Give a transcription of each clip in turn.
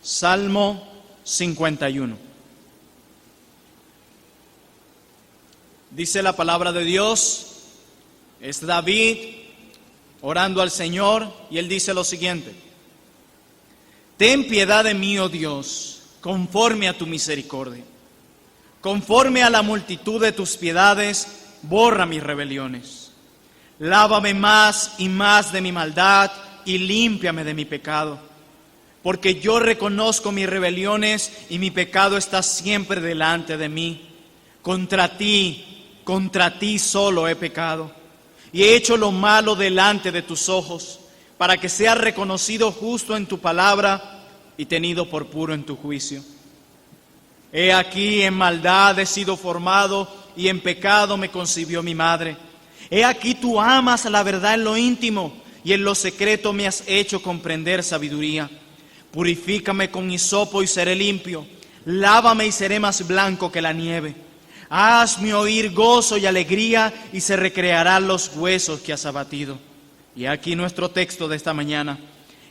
Salmo 51. Dice la palabra de Dios, es David orando al Señor, y él dice lo siguiente: Ten piedad de mí, oh Dios, conforme a tu misericordia. Conforme a la multitud de tus piedades, borra mis rebeliones. Lávame más y más de mi maldad y límpiame de mi pecado. Porque yo reconozco mis rebeliones y mi pecado está siempre delante de mí. Contra ti solo he pecado y he hecho lo malo delante de tus ojos, para que sea reconocido justo en tu palabra y tenido por puro en tu juicio. He aquí, en maldad he sido formado y en pecado me concibió mi madre. He aquí, tú amas la verdad en lo íntimo y en lo secreto me has hecho comprender sabiduría. Purifícame con hisopo y seré limpio. Lávame y seré más blanco que la nieve. Hazme oír gozo y alegría y se recrearán los huesos que has abatido. Y aquí nuestro texto de esta mañana: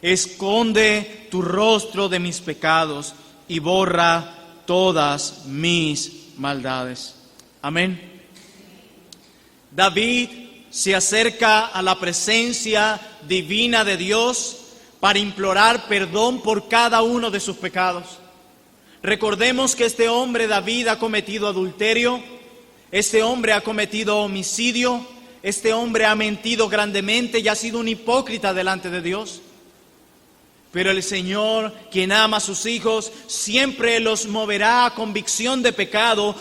esconde tu rostro de mis pecados y borra todas mis maldades. Amén. David se acerca a la presencia divina de Dios para implorar perdón por cada uno de sus pecados. Recordemos que este hombre, David, ha cometido adulterio, este hombre ha cometido homicidio, este hombre ha mentido grandemente y ha sido un hipócrita delante de Dios. Pero el Señor, quien ama a sus hijos, siempre los moverá a convicción de pecado.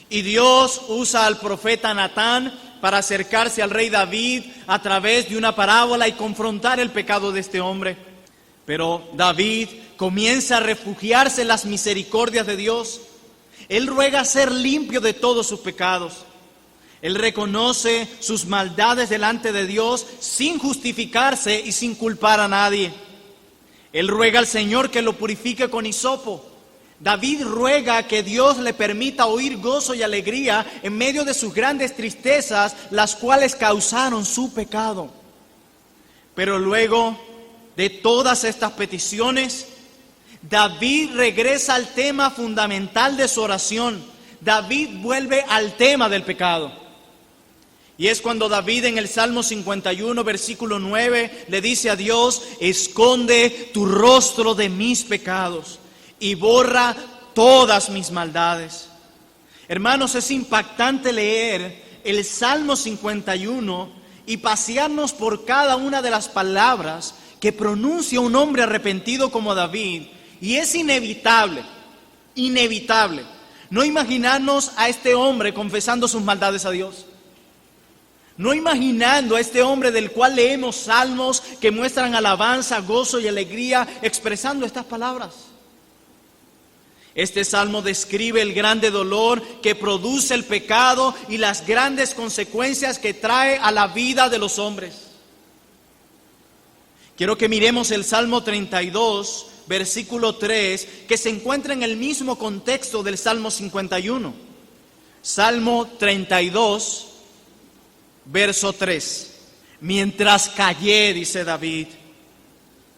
Y Dios usa al profeta Natán para acercarse al rey David a través de una parábola y confrontar el pecado de este hombre. Pero David comienza a refugiarse en las misericordias de Dios. Él ruega ser limpio de todos sus pecados. Él reconoce sus maldades delante de Dios sin justificarse y sin culpar a nadie. Él ruega al Señor que lo purifique con hisopo. David ruega que Dios le permita oír gozo y alegría en medio de sus grandes tristezas, las cuales causaron su pecado. Pero luego de todas estas peticiones, David regresa al tema fundamental de su oración. David vuelve al tema del pecado. Y es cuando David en el Salmo 51, versículo 9, le dice a Dios: esconde tu rostro de mis pecados y borra todas mis maldades. Hermanos, es impactante leer el Salmo 51 y pasearnos por cada una de las palabras que pronuncia un hombre arrepentido como David. Y es inevitable no imaginarnos a este hombre confesando sus maldades a Dios. No imaginando a este hombre del cual leemos salmos que muestran alabanza, gozo y alegría, expresando estas palabras. Este salmo describe el grande dolor que produce el pecado y las grandes consecuencias que trae a la vida de los hombres. Quiero que miremos el Salmo 32, versículo 3, que se encuentra en el mismo contexto del Salmo 51. Salmo 32, verso 3. Mientras callé, dice David,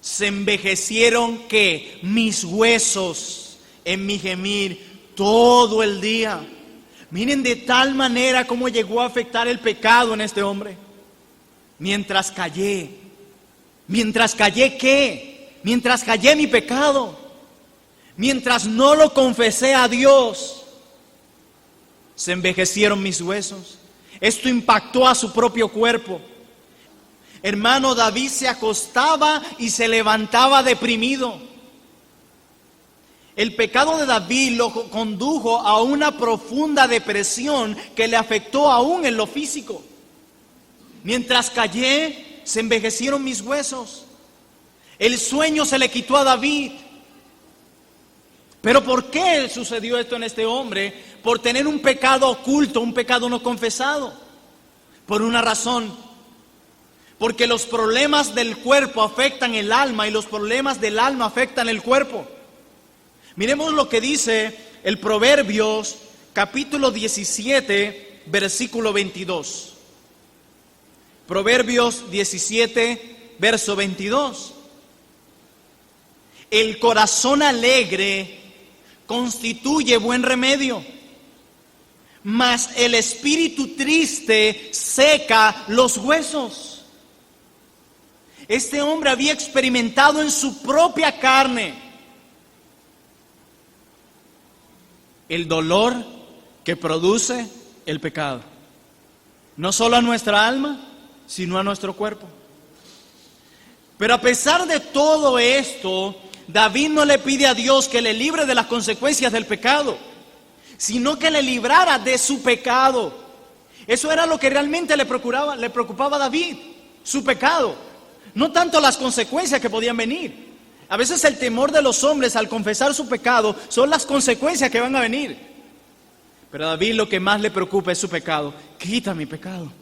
se envejecieron que mis huesos en mi gemir todo el día. Miren de tal manera cómo llegó a afectar el pecado en este hombre. Mientras callé. ¿Mientras callé qué? Mientras callé mi pecado. Mientras no lo confesé a Dios, se envejecieron mis huesos. Esto impactó a su propio cuerpo. Hermano, David se acostaba y se levantaba deprimido. El pecado de David lo condujo a una profunda depresión que le afectó aún en lo físico. Mientras callé, se envejecieron mis huesos. El sueño se le quitó a David. ¿Pero por qué sucedió esto en este hombre? Por tener un pecado oculto, un pecado no confesado. Por una razón: porque los problemas del cuerpo afectan el alma y los problemas del alma afectan el cuerpo. Miremos lo que dice el Proverbios capítulo 17, versículo 22. Proverbios 17, verso 22. El corazón alegre constituye buen remedio, mas el espíritu triste seca los huesos. Este hombre había experimentado en su propia carne el dolor que produce el pecado, no solo a nuestra alma, sino a nuestro cuerpo. Pero a pesar de todo esto, David no le pide a Dios que le libre de las consecuencias del pecado, sino que le librara de su pecado. Eso era lo que realmente le preocupaba a David, su pecado, no tanto las consecuencias que podían venir. A veces el temor de los hombres al confesar su pecado son las consecuencias que van a venir. Pero a David lo que más le preocupa es su pecado. Quita mi pecado.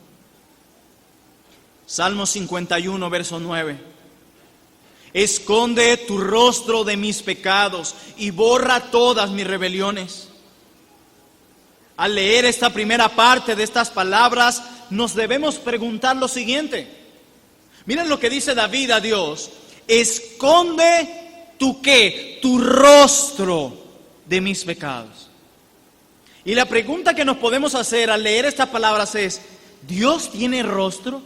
Salmo 51, verso 9. Esconde tu rostro de mis pecados y borra todas mis rebeliones. Al leer esta primera parte de estas palabras, nos debemos preguntar lo siguiente. Miren lo que dice David a Dios. Esconde tu ¿qué? Tu rostro de mis pecados. Y la pregunta que nos podemos hacer al leer estas palabras es, ¿Dios tiene rostro?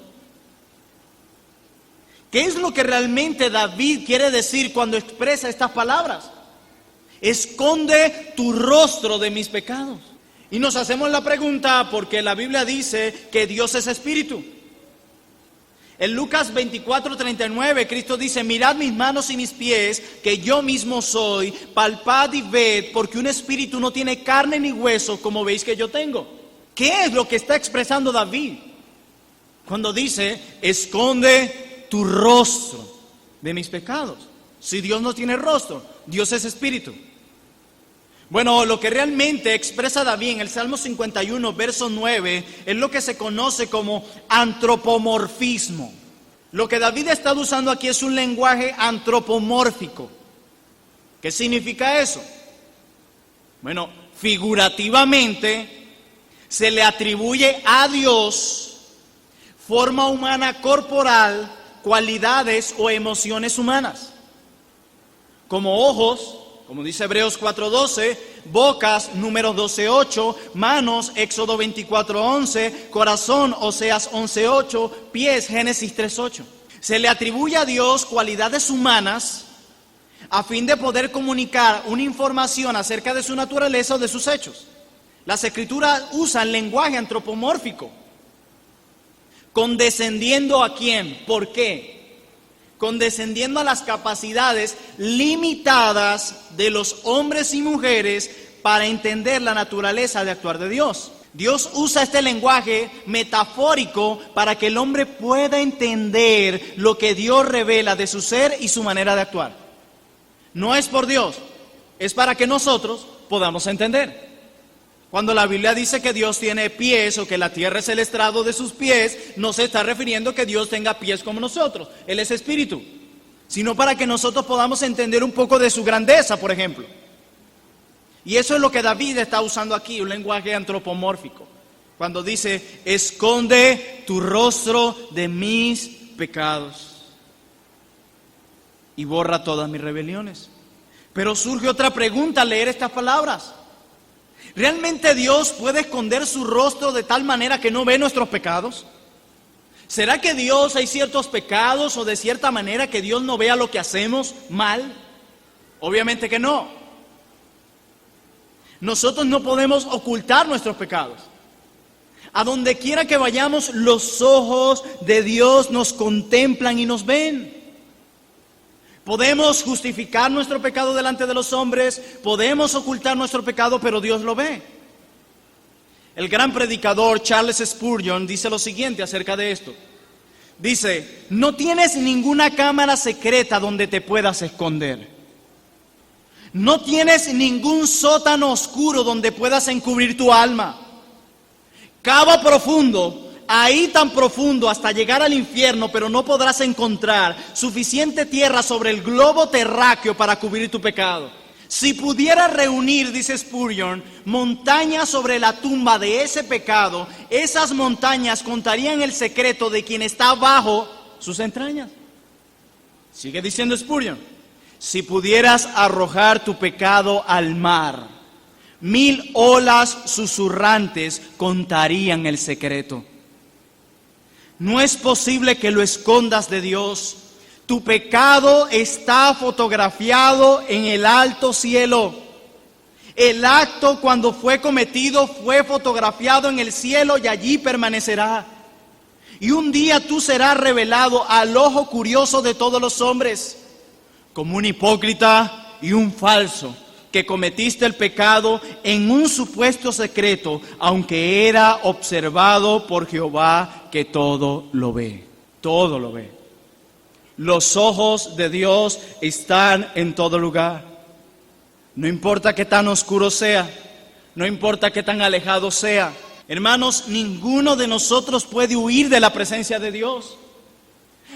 ¿Qué es lo que realmente David quiere decir cuando expresa estas palabras? Esconde tu rostro de mis pecados. Y nos hacemos la pregunta porque la Biblia dice que Dios es espíritu. En Lucas 24:39, Cristo dice, mirad mis manos y mis pies, que yo mismo soy, palpad y ved, porque un espíritu no tiene carne ni hueso, como veis que yo tengo. ¿Qué es lo que está expresando David cuando dice, esconde tu rostro de mis pecados? Si Dios no tiene rostro, Dios es espíritu. Bueno, lo que realmente expresa David en el Salmo 51, verso 9, es lo que se conoce como antropomorfismo. Lo que David está usando aquí es un lenguaje antropomórfico. ¿Qué significa eso? Bueno, figurativamente se le atribuye a Dios forma humana corporal, cualidades o emociones humanas, como ojos, como dice Hebreos 4:12, bocas, Números 12:8, manos, Éxodo 24:11, corazón, Oseas 11:8, pies, Génesis 3:8. Se le atribuye a Dios cualidades humanas a fin de poder comunicar una información acerca de su naturaleza o de sus hechos. Las Escrituras usan lenguaje antropomórfico. ¿Condescendiendo a quién? ¿Por qué? Condescendiendo a las capacidades limitadas de los hombres y mujeres para entender la naturaleza de actuar de Dios. Dios usa este lenguaje metafórico para que el hombre pueda entender lo que Dios revela de su ser y su manera de actuar. No es por Dios, es para que nosotros podamos entender. Cuando la Biblia dice que Dios tiene pies o que la tierra es el estrado de sus pies, no se está refiriendo que Dios tenga pies como nosotros, Él es espíritu, sino para que nosotros podamos entender un poco de su grandeza, por ejemplo. Y eso es lo que David está usando aquí, un lenguaje antropomórfico, cuando dice, esconde tu rostro de mis pecados y borra todas mis rebeliones. Pero surge otra pregunta al leer estas palabras. ¿Realmente Dios puede esconder su rostro de tal manera que no ve nuestros pecados? ¿Será que Dios hay ciertos pecados o de cierta manera que Dios no vea lo que hacemos mal? Obviamente que no. Nosotros no podemos ocultar nuestros pecados. A donde quiera que vayamos, los ojos de Dios nos contemplan y nos ven. Podemos justificar nuestro pecado delante de los hombres, podemos ocultar nuestro pecado, pero Dios lo ve. El gran predicador Charles Spurgeon dice lo siguiente acerca de esto. Dice, no tienes ninguna cámara secreta donde te puedas esconder. No tienes ningún sótano oscuro donde puedas encubrir tu alma. Cava profundo. Ahí tan profundo hasta llegar al infierno, pero no podrás encontrar suficiente tierra sobre el globo terráqueo para cubrir tu pecado. Si pudieras reunir, dice Spurgeon, montañas sobre la tumba de ese pecado, esas montañas contarían el secreto de quien está bajo sus entrañas. Sigue diciendo Spurgeon. si pudieras arrojar tu pecado al mar, 1000 olas susurrantes contarían el secreto. No es posible que lo escondas de Dios. Tu pecado está fotografiado en el alto cielo. El acto cuando fue cometido fue fotografiado en el cielo y allí permanecerá. Y un día tú serás revelado al ojo curioso de todos los hombres, como un hipócrita y un falso, que cometiste el pecado en un supuesto secreto, aunque era observado por Jehová, que todo lo ve. Todo lo ve. Los ojos de Dios están en todo lugar. No importa qué tan oscuro sea, no importa qué tan alejado sea. Hermanos, ninguno de nosotros puede huir de la presencia de Dios.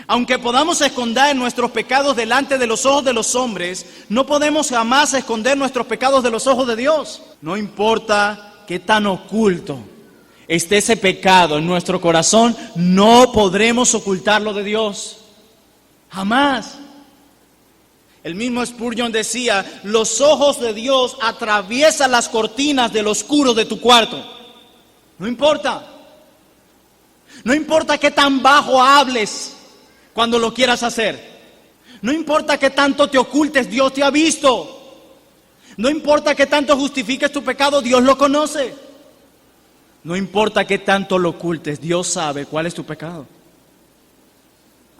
Aunque podamos esconder nuestros pecados delante de los ojos de los hombres, no podemos jamás esconder nuestros pecados de los ojos de Dios. No importa qué tan oculto esté ese pecado en nuestro corazón, no podremos ocultarlo de Dios. Jamás. El mismo Spurgeon decía, los ojos de Dios atraviesan las cortinas del oscuro de tu cuarto. No importa. No importa qué tan bajo hables cuando lo quieras hacer. No importa qué tanto te ocultes, Dios te ha visto. No importa qué tanto justifiques tu pecado, Dios lo conoce. No importa qué tanto lo ocultes, Dios sabe cuál es tu pecado.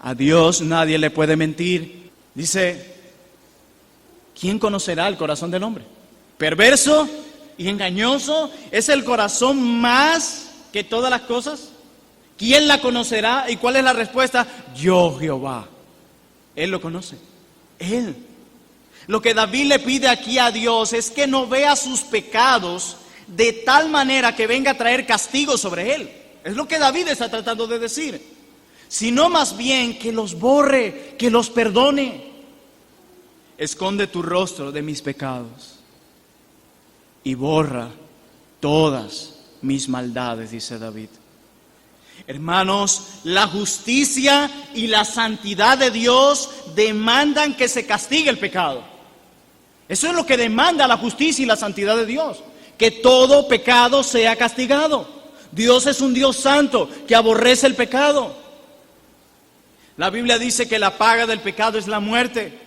A Dios nadie le puede mentir. Dice, ¿quién conocerá el corazón del hombre? Perverso y engañoso es el corazón más que todas las cosas. ¿Quién la conocerá? ¿Y cuál es la respuesta? Yo, Jehová. Él lo conoce. Él. Lo que David le pide aquí a Dios es que no vea sus pecados de tal manera que venga a traer castigo sobre él. Es lo que David está tratando de decir. Sino más bien que los borre, que los perdone. Esconde tu rostro de mis pecados y borra todas mis maldades, dice David. Hermanos, la justicia y la santidad de Dios demandan que se castigue el pecado. Eso es lo que demanda la justicia y la santidad de Dios, que todo pecado sea castigado. Dios es un Dios santo que aborrece el pecado. La Biblia dice que la paga del pecado es la muerte.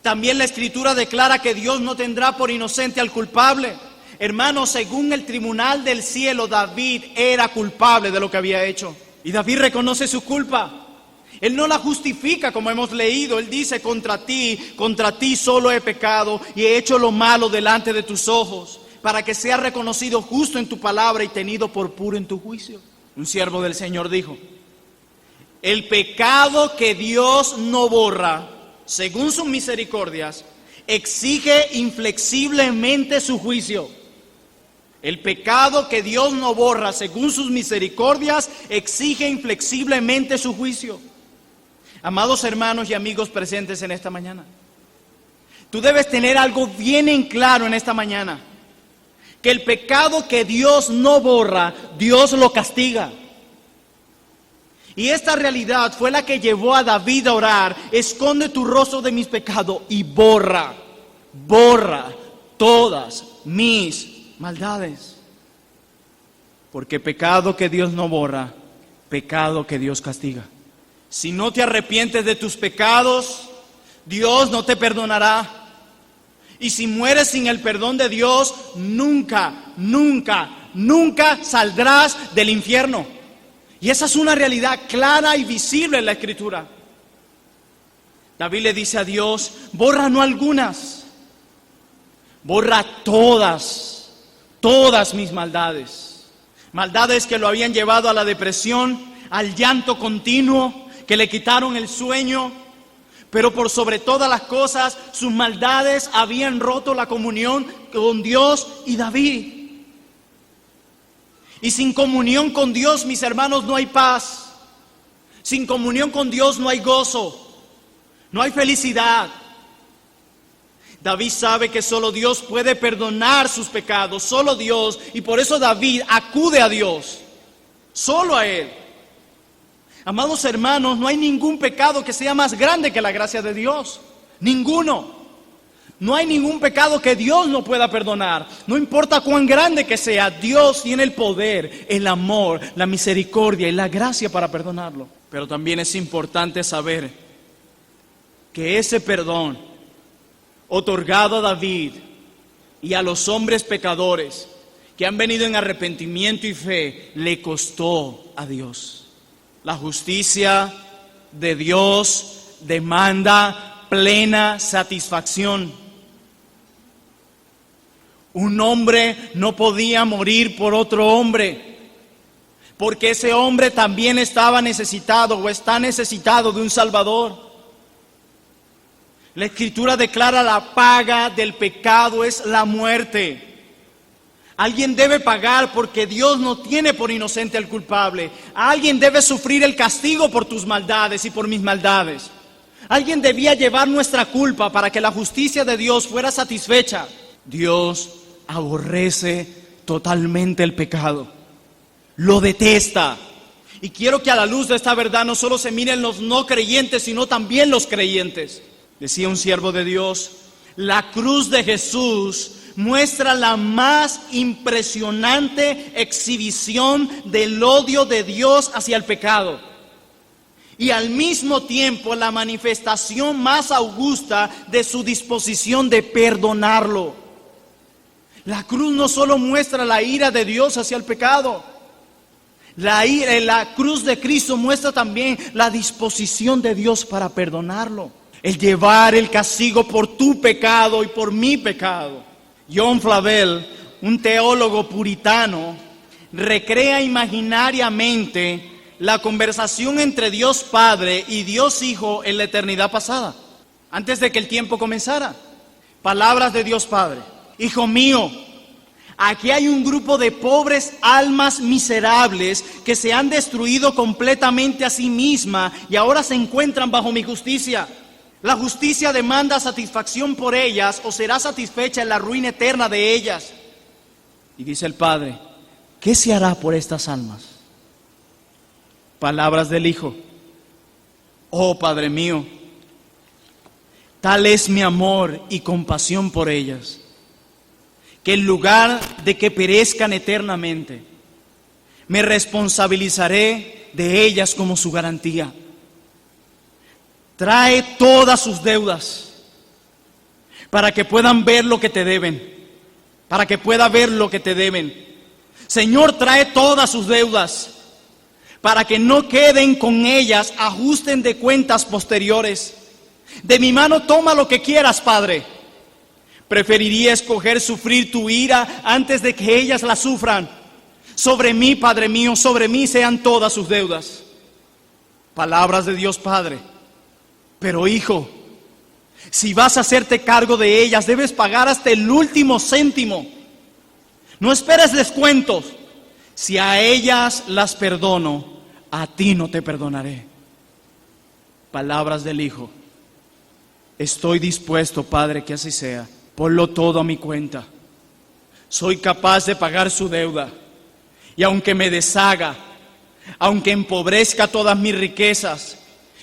También la Escritura declara que Dios no tendrá por inocente al culpable. Hermanos, según el tribunal del cielo, David era culpable de lo que había hecho. Y David reconoce su culpa. Él no la justifica como hemos leído. Él dice, contra ti solo he pecado y he hecho lo malo delante de tus ojos, para que sea reconocido justo en tu palabra y tenido por puro en tu juicio. Un siervo del Señor dijo, el pecado que Dios no borra, según sus misericordias, exige inflexiblemente su juicio. El pecado que Dios no borra, según sus misericordias, exige inflexiblemente su juicio. Amados hermanos y amigos presentes en esta mañana, tú debes tener algo bien en claro en esta mañana, que el pecado que Dios no borra, Dios lo castiga. Y esta realidad fue la que llevó a David a orar, esconde tu rostro de mis pecados y borra todas mis maldades. Porque pecado que Dios no borra, pecado que Dios castiga. Si no te arrepientes de tus pecados, Dios no te perdonará. Y si mueres sin el perdón de Dios, nunca saldrás del infierno. Y esa es una realidad clara y visible en la Escritura. David le dice a Dios, borra no algunas, borra todas mis maldades. Maldades que lo habían llevado a la depresión, al llanto continuo, que le quitaron el sueño. Pero por sobre todas las cosas, sus maldades habían roto la comunión con Dios y David. Y sin comunión con Dios, mis hermanos, no hay paz. Sin comunión con Dios no hay gozo, no hay felicidad. David sabe que solo Dios puede perdonar sus pecados, solo Dios. Y por eso David acude a Dios, solo a Él. Amados hermanos, no hay ningún pecado que sea más grande que la gracia de Dios. Ninguno. No hay ningún pecado que Dios no pueda perdonar. No importa cuán grande que sea, Dios tiene el poder, el amor, la misericordia y la gracia para perdonarlo. Pero también es importante saber que ese perdón otorgado a David y a los hombres pecadores que han venido en arrepentimiento y fe, le costó a Dios. La justicia de Dios demanda plena satisfacción. Un hombre no podía morir por otro hombre, porque ese hombre también estaba necesitado o está necesitado de un Salvador. La Escritura declara: la paga del pecado es la muerte. Alguien debe pagar, porque Dios no tiene por inocente al culpable. Alguien debe sufrir el castigo por tus maldades y por mis maldades. Alguien debía llevar nuestra culpa para que la justicia de Dios fuera satisfecha. Dios aborrece totalmente el pecado, lo detesta. Y quiero que a la luz de esta verdad no solo se miren los no creyentes, sino también los creyentes. Decía un siervo de Dios: la cruz de Jesús muestra la más impresionante exhibición del odio de Dios hacia el pecado, y al mismo tiempo la manifestación más augusta de su disposición de perdonarlo. La cruz no solo muestra la ira de Dios hacia el pecado, la cruz de Cristo muestra también la disposición de Dios para perdonarlo. El llevar el castigo por tu pecado y por mi pecado. John Flavel, un teólogo puritano, recrea imaginariamente la conversación entre Dios Padre y Dios Hijo en la eternidad pasada, antes de que el tiempo comenzara. Palabras de Dios Padre: Hijo mío, aquí hay un grupo de pobres almas miserables que se han destruido completamente a sí misma y ahora se encuentran bajo mi justicia. La justicia demanda satisfacción por ellas, o será satisfecha en la ruina eterna de ellas. Y dice el Padre: ¿qué se hará por estas almas? Palabras del Hijo: oh Padre mío, tal es mi amor y compasión por ellas, que en lugar de que perezcan eternamente, me responsabilizaré de ellas como su garantía. Trae todas sus deudas para que puedan ver lo que te deben, para que pueda ver lo que te deben. Señor, trae todas sus deudas para que no queden con ellas ajusten de cuentas posteriores. De mi mano toma lo que quieras, Padre. Preferiría escoger sufrir tu ira antes de que ellas la sufran. Sobre mí, Padre mío, sobre mí sean todas sus deudas. Palabras de Dios Padre: pero hijo, si vas a hacerte cargo de ellas, debes pagar hasta el último céntimo. No esperes descuentos. Si a ellas las perdono, a ti no te perdonaré. Palabras del Hijo: estoy dispuesto, Padre, que así sea. Ponlo todo a mi cuenta. Soy capaz de pagar su deuda. Y aunque me deshaga, aunque empobrezca todas mis riquezas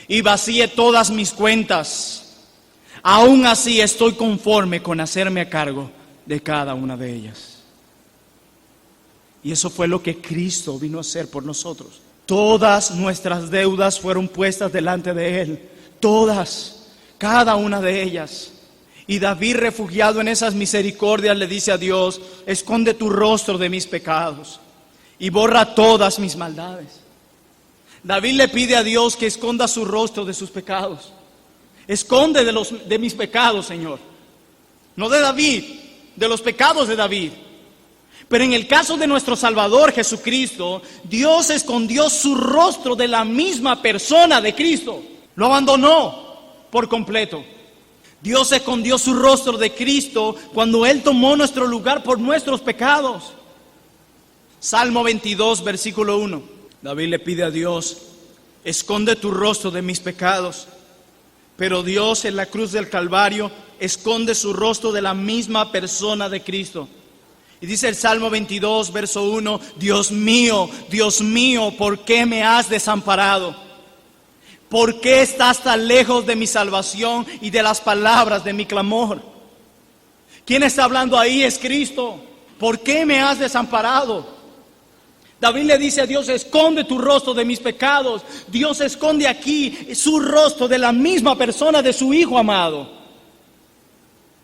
y vacíe todas mis cuentas, aún así estoy conforme con hacerme a cargo de cada una de ellas. Y eso fue lo que Cristo vino a hacer por nosotros. Todas nuestras deudas fueron puestas delante de Él. Todas, cada una de ellas. Y David, refugiado en esas misericordias, le dice a Dios: esconde tu rostro de mis pecados y borra todas mis maldades. David le pide a Dios que esconda su rostro de sus pecados. Esconde de mis pecados, Señor. No de David, de los pecados de David. Pero en el caso de nuestro Salvador Jesucristo, Dios escondió su rostro de la misma persona de Cristo. Lo abandonó por completo. Dios escondió su rostro de Cristo cuando Él tomó nuestro lugar por nuestros pecados. Salmo 22, versículo 1. David le pide a Dios: esconde tu rostro de mis pecados. Pero Dios en la cruz del Calvario esconde su rostro de la misma persona de Cristo. Y dice el Salmo 22, verso 1: Dios mío, ¿por qué me has desamparado? ¿Por qué estás tan lejos de mi salvación y de las palabras de mi clamor? ¿Quién está hablando ahí? Es Cristo. ¿Por qué me has desamparado? David le dice a Dios: esconde tu rostro de mis pecados. Dios esconde aquí su rostro de la misma persona de su Hijo amado.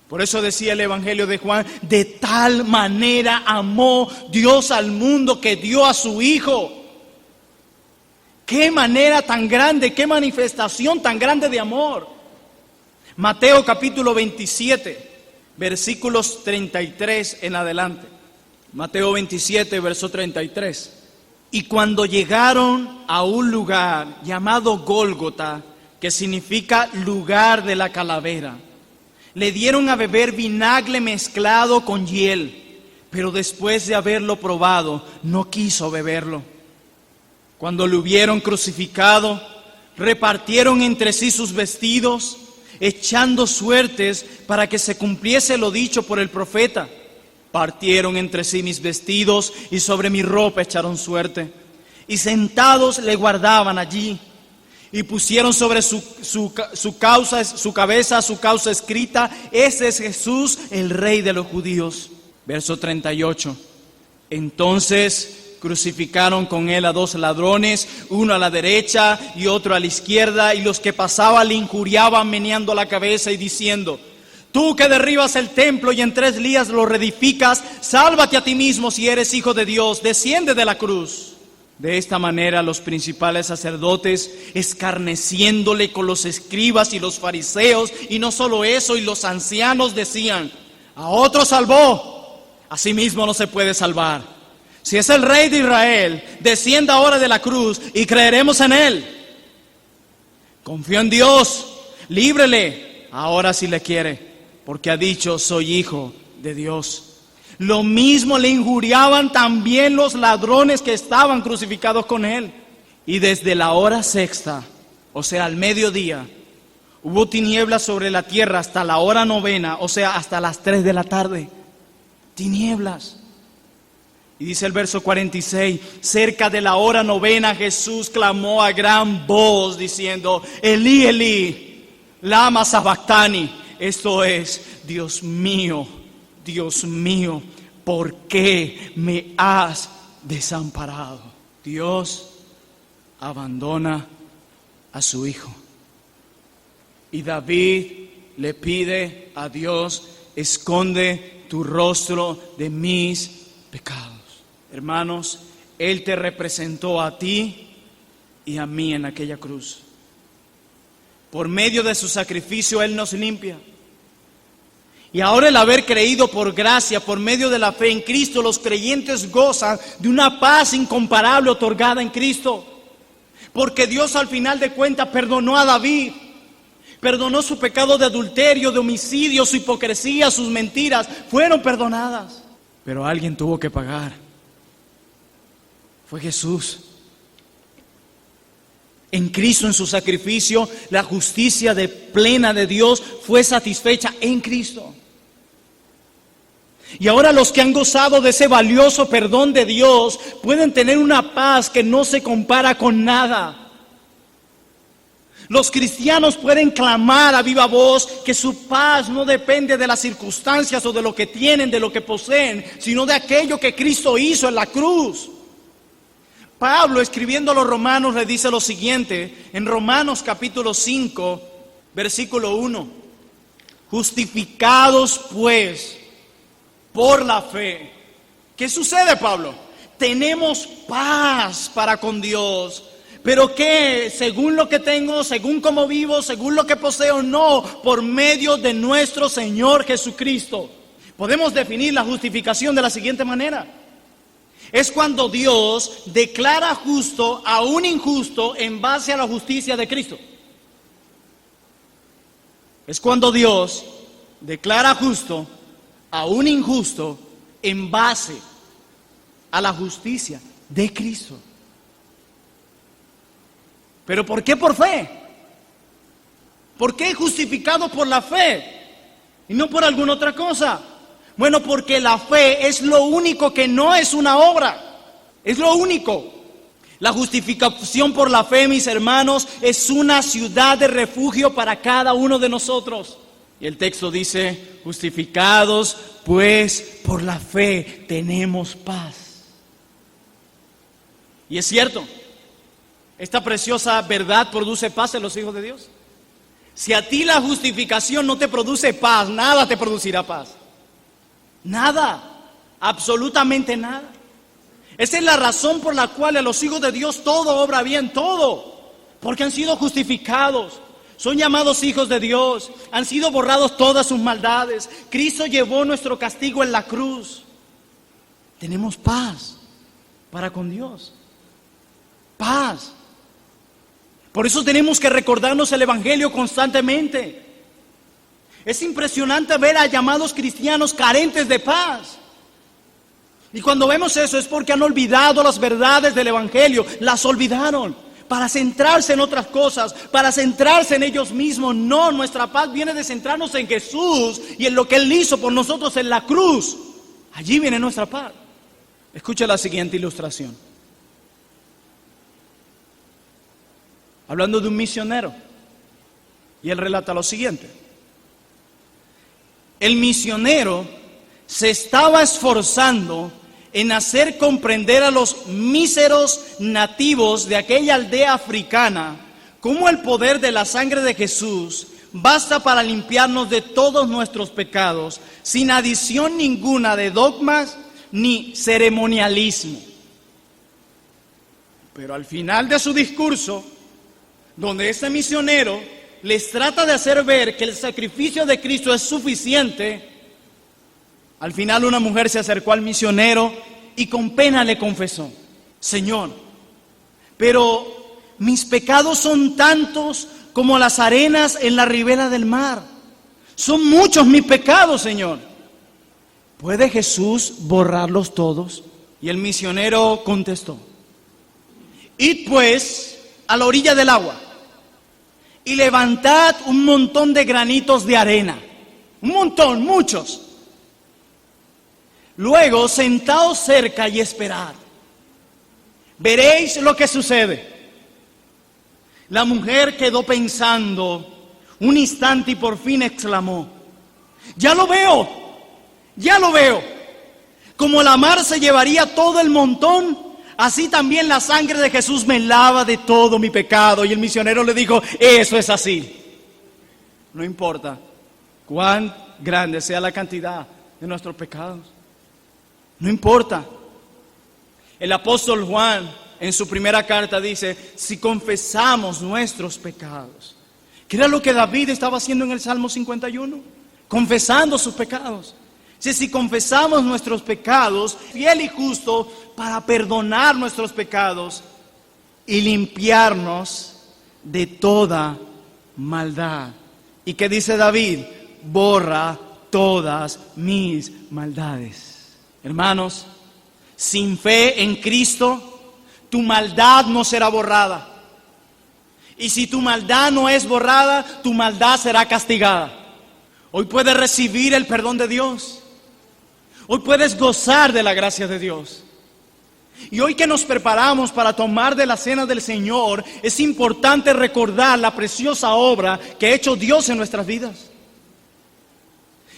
Por eso decía el Evangelio de Juan: de tal manera amó Dios al mundo que dio a su Hijo. Qué manera tan grande, qué manifestación tan grande de amor. Mateo capítulo 27, versículos 33 en adelante. Mateo 27, verso 33. Y cuando llegaron a un lugar llamado Gólgota, que significa lugar de la calavera, le dieron a beber vinagre mezclado con hiel, pero después de haberlo probado, no quiso beberlo. Cuando lo hubieron crucificado, repartieron entre sí sus vestidos, echando suertes para que se cumpliese lo dicho por el profeta. Partieron entre sí mis vestidos y sobre mi ropa echaron suerte. Y sentados le guardaban allí. Y pusieron sobre su cabeza su causa escrita: ese es Jesús, el Rey de los judíos. Verso 38. Entonces crucificaron con él a 2 ladrones, uno a la derecha y otro a la izquierda. Y los que pasaban le injuriaban meneando la cabeza y diciendo: tú que derribas el templo y en 3 días lo reedificas, sálvate a ti mismo si eres hijo de Dios, desciende de la cruz. De esta manera los principales sacerdotes, escarneciéndole con los escribas y los fariseos, y no solo eso, y los ancianos, decían: a otro salvó, a sí mismo no se puede salvar. Si es el Rey de Israel, descienda ahora de la cruz y creeremos en él. Confío en Dios, líbrele ahora si le quiere, porque ha dicho: soy hijo de Dios. Lo mismo le injuriaban también los ladrones que estaban crucificados con él. Y desde la hora sexta, o sea, al mediodía, hubo tinieblas sobre la tierra hasta la hora novena, o sea, hasta las 3 de la tarde. Tinieblas. Y dice el verso 46, cerca de la hora novena Jesús clamó a gran voz diciendo: Elí, Elí, lama sabactani. Esto es: Dios mío, ¿por qué me has desamparado? Dios abandona a su Hijo. Y David le pide a Dios: esconde tu rostro de mis pecados. Hermanos, Él te representó a ti y a mí en aquella cruz. Por medio de su sacrificio Él nos limpia. Y ahora, el haber creído por gracia, por medio de la fe en Cristo, los creyentes gozan de una paz incomparable otorgada en Cristo. Porque Dios, al final de cuentas, perdonó a David. Perdonó su pecado de adulterio, de homicidio, su hipocresía, sus mentiras. Fueron perdonadas. Pero alguien tuvo que pagar. Fue Jesús. En Cristo, en su sacrificio, la justicia plena de Dios fue satisfecha en Cristo. Y ahora los que han gozado de ese valioso perdón de Dios pueden tener una paz que no se compara con nada. Los cristianos pueden clamar a viva voz que su paz no depende de las circunstancias o de lo que tienen, de lo que poseen, sino de aquello que Cristo hizo en la cruz. Pablo, escribiendo a los romanos, le dice lo siguiente en Romanos capítulo 5, versículo 1. Justificados pues por la fe. ¿Qué sucede, Pablo? Tenemos paz para con Dios. ¿Pero qué? ¿Según lo que tengo? ¿Según cómo vivo? ¿Según lo que poseo? No, por medio de nuestro Señor Jesucristo. Podemos definir la justificación de la siguiente manera. Es cuando Dios declara justo a un injusto en base a la justicia de Cristo. Es cuando Dios declara justo a un injusto en base a la justicia de Cristo. ¿Pero por qué por fe? ¿Por qué justificado por la fe y no por alguna otra cosa? Bueno, porque la fe es lo único que no es una obra. Es lo único. La justificación por la fe, mis hermanos, es una ciudad de refugio para cada uno de nosotros. Y el texto dice, justificados pues por la fe tenemos paz. Y es cierto, esta preciosa verdad produce paz en los hijos de Dios. Si a ti la justificación no te produce paz, nada te producirá paz. Nada, absolutamente nada. Esa es la razón por la cual a los hijos de Dios todo obra bien, todo. Porque han sido justificados, son llamados hijos de Dios, han sido borrados todas sus maldades. Cristo llevó nuestro castigo en la cruz. Tenemos paz para con Dios. Paz. Por eso tenemos que recordarnos el Evangelio constantemente. Es impresionante ver a llamados cristianos carentes de paz. Y cuando vemos eso es porque han olvidado las verdades del Evangelio, las olvidaron para centrarse en otras cosas, para centrarse en ellos mismos. No, nuestra paz viene de centrarnos en Jesús y en lo que Él hizo por nosotros en la cruz. Allí viene nuestra paz. Escucha la siguiente ilustración. Hablando de un misionero, y él relata lo siguiente. El misionero se estaba esforzando en hacer comprender a los míseros nativos de aquella aldea africana cómo el poder de la sangre de Jesús basta para limpiarnos de todos nuestros pecados, sin adición ninguna de dogmas ni ceremonialismo. Pero al final de su discurso, donde este misionero les trata de hacer ver que el sacrificio de Cristo es suficiente, al final una mujer se acercó al misionero y con pena le confesó: Señor, pero mis pecados son tantos como las arenas en la ribera del mar. Son muchos mis pecados, Señor. ¿Puede Jesús borrarlos todos? Y el misionero contestó: Id pues a la orilla del agua y levantad un montón de granitos de arena. Un montón, muchos. Luego sentaos cerca y esperad. Veréis lo que sucede. La mujer quedó pensando un instante y por fin exclamó: ya lo veo, ya lo veo. Como la mar se llevaría todo el montón, así también la sangre de Jesús me lava de todo mi pecado. Y el misionero le dijo: eso es así. No importa cuán grande sea la cantidad de nuestros pecados. No importa. El apóstol Juan en su primera carta dice: si confesamos nuestros pecados. ¿Qué era lo que David estaba haciendo en el Salmo 51? Confesando sus pecados. Si confesamos nuestros pecados, fiel y justo para perdonar nuestros pecados y limpiarnos de toda maldad. ¿Y qué dice David? Borra todas mis maldades. Hermanos, sin fe en Cristo, tu maldad no será borrada. Y si tu maldad no es borrada, tu maldad será castigada. Hoy puedes recibir el perdón de Dios. Hoy puedes gozar de la gracia de Dios. Y hoy que nos preparamos para tomar de la cena del Señor, es importante recordar la preciosa obra que ha hecho Dios en nuestras vidas.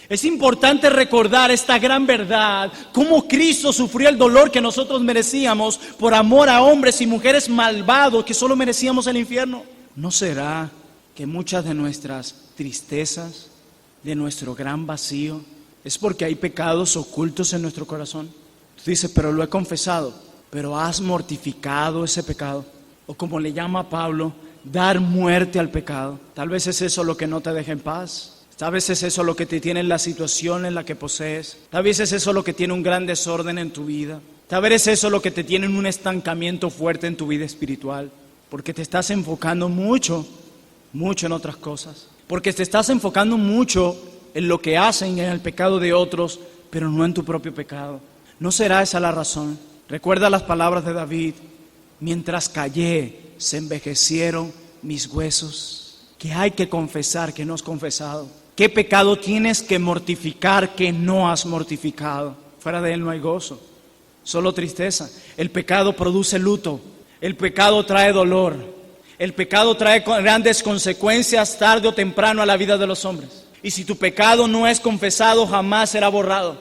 Es importante recordar esta gran verdad, cómo Cristo sufrió el dolor que nosotros merecíamos por amor a hombres y mujeres malvados que solo merecíamos el infierno. ¿No será que muchas de nuestras tristezas, de nuestro gran vacío, es porque hay pecados ocultos en nuestro corazón? Tú dices: pero lo he confesado. Pero has mortificado ese pecado. O como le llama Pablo, dar muerte al pecado. Tal vez es eso lo que no te deja en paz. Tal vez es eso lo que te tiene en la situación en la que posees. Tal vez es eso lo que tiene un gran desorden en tu vida. Tal vez es eso lo que te tiene en un estancamiento fuerte en tu vida espiritual. Porque te estás enfocando mucho en otras cosas. Porque te estás enfocando mucho en lo que hacen, en el pecado de otros, pero no en tu propio pecado. ¿No será esa la razón? Recuerda las palabras de David: mientras callé, se envejecieron mis huesos. Que hay que confesar que no has confesado. ¿Qué pecado tienes que mortificar que no has mortificado? Fuera de él no hay gozo, solo tristeza. El pecado produce luto. El pecado trae dolor. El pecado trae grandes consecuencias tarde o temprano a la vida de los hombres. Y si tu pecado no es confesado, jamás será borrado.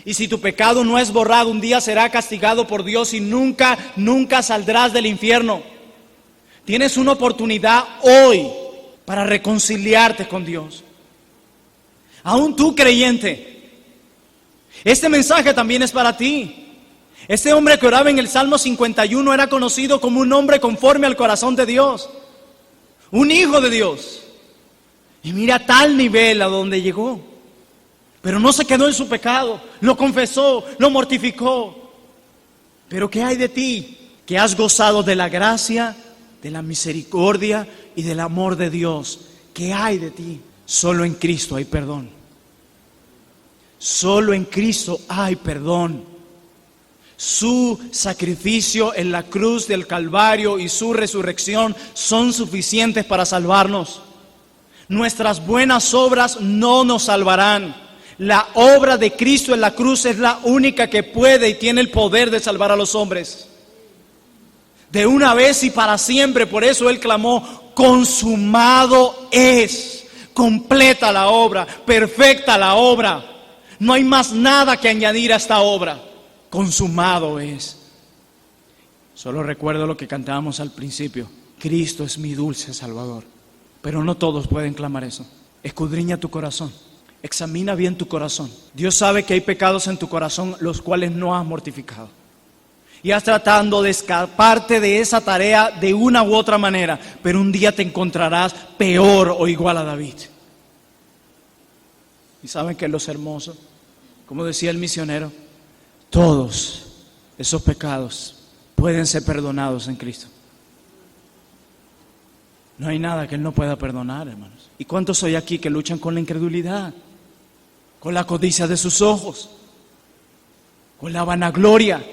Y si tu pecado no es borrado, un día será castigado por Dios y nunca saldrás del infierno. Tienes una oportunidad hoy para reconciliarte con Dios. Aún tú, creyente, este mensaje también es para ti. Este hombre que oraba en el Salmo 51 era conocido como un hombre conforme al corazón de Dios, un hijo de Dios. Y mira a tal nivel a donde llegó. Pero no se quedó en su pecado, lo confesó, lo mortificó. Pero ¿qué hay de ti? Que has gozado de la gracia, de la misericordia y del amor de Dios. ¿Qué hay de ti? Solo en Cristo hay perdón. Solo en Cristo hay perdón. Su sacrificio en la cruz del Calvario y su resurrección son suficientes para salvarnos. Nuestras buenas obras no nos salvarán. La obra de Cristo en la cruz es la única que puede y tiene el poder de salvar a los hombres. De una vez y para siempre. Por eso Él clamó: consumado es. Completa la obra, perfecta la obra. No hay más nada que añadir a esta obra. Consumado es. Solo recuerdo lo que cantábamos al principio: Cristo es mi dulce Salvador. Pero no todos pueden clamar eso. Escudriña tu corazón. Examina bien tu corazón. Dios sabe que hay pecados en tu corazón los cuales no has mortificado. Y has tratando de escaparte de esa tarea de una u otra manera. Pero un día te encontrarás peor o igual a David. ¿Y saben qué es lo hermoso? Como decía el misionero, todos esos pecados pueden ser perdonados en Cristo. No hay nada que Él no pueda perdonar, hermanos. ¿Y cuántos hay aquí que luchan con la incredulidad? Con la codicia de sus ojos, con la vanagloria,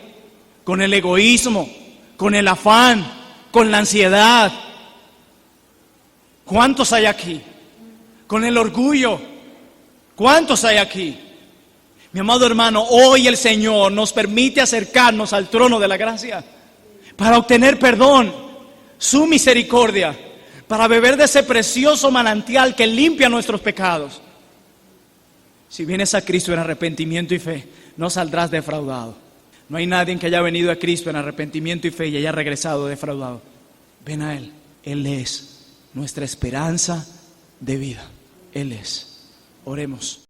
con el egoísmo, con el afán, con la ansiedad. ¿Cuántos hay aquí? Con el orgullo. ¿Cuántos hay aquí? Mi amado hermano, hoy el Señor nos permite acercarnos al trono de la gracia para obtener perdón, su misericordia, para beber de ese precioso manantial que limpia nuestros pecados. Si vienes a Cristo en arrepentimiento y fe, no saldrás defraudado. No hay nadie que haya venido a Cristo en arrepentimiento y fe y haya regresado defraudado. Ven a Él. Él es nuestra esperanza de vida. Él es. Oremos.